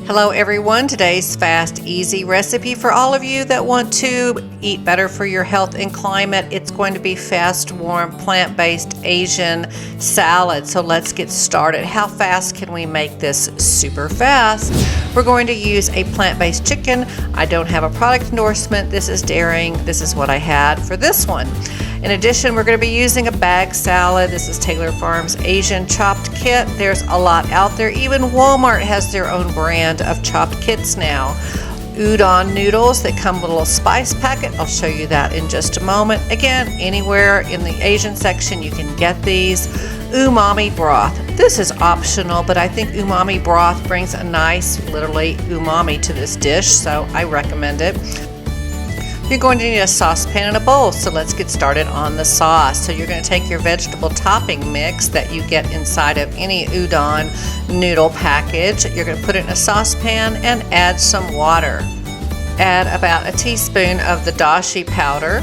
Hello everyone, today's fast, easy recipe for all of you that want to eat better for your health and climate. It's going to be fast, warm, plant-based Asian salad. So let's get started. How fast can we make this super fast? We're going to use a plant-based chicken. I don't have a product endorsement. This is daring. This is what I had for this one. In addition, we're going to be using a bag salad. This is Taylor Farms Asian chopped kit. There's a lot out there. Even Walmart has their own brand of chopped kits now. Udon noodles that come with a little spice packet. I'll show you that in just a moment. Again, anywhere in the Asian section you can get these. Umami broth. This is optional, but I think umami broth brings a nice, literally, umami to this dish, so I recommend it. You're going to need a saucepan and a bowl, so let's get started on the sauce. So you're going to take your vegetable topping mix that you get inside of any udon noodle package. You're going to put it in a saucepan and add some water. Add about a teaspoon of the dashi powder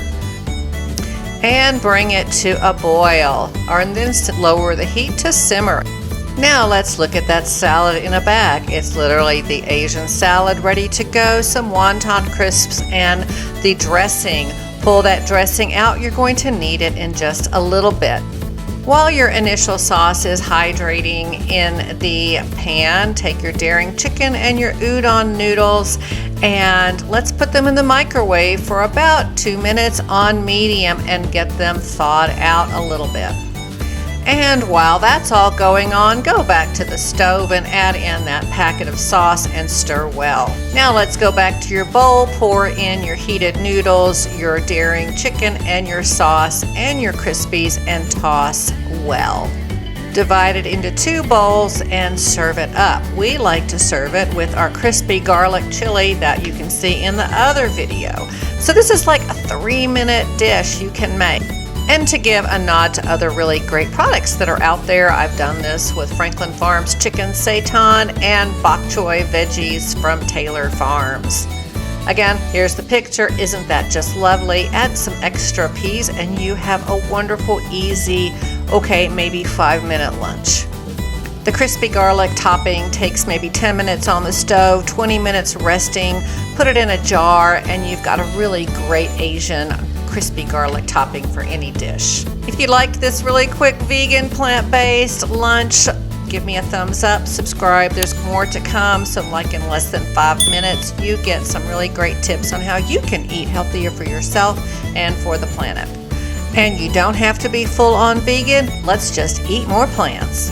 and bring it to a boil, and then lower the heat to simmer. Now let's look at that salad in a bag. It's literally the Asian salad ready to go. Some wonton crisps and the dressing. Pull that dressing out. You're going to need it in just a little bit. While your initial sauce is hydrating in the pan, take your daring chicken and your udon noodles and let's put them in the microwave for about 2 minutes on medium and get them thawed out a little bit. And while that's all going on, go back to the stove and add in that packet of sauce and stir well. Now let's go back to your bowl, pour in your heated noodles, your daring chicken and your sauce and your Crispies and toss well. Divide it into 2 bowls and serve it up. We like to serve it with our crispy garlic chili that you can see in the other video. So this is like a 3-minute dish you can make. And to give a nod to other really great products that are out there, I've done this with Franklin Farms chicken seitan and bok choy veggies from Taylor Farms. Again, here's the picture. Isn't that just lovely? Add some extra peas and you have a wonderful, easy, okay, maybe 5-minute lunch. The crispy garlic topping takes maybe 10 minutes on the stove, 20 minutes resting. Put it in a jar and you've got a really great Asian crispy garlic topping for any dish. If you liked this really quick vegan plant-based lunch, give me a thumbs up, subscribe. There's more to come. So like in less than 5 minutes, you get some really great tips on how you can eat healthier for yourself and for the planet. And you don't have to be full on vegan. Let's just eat more plants.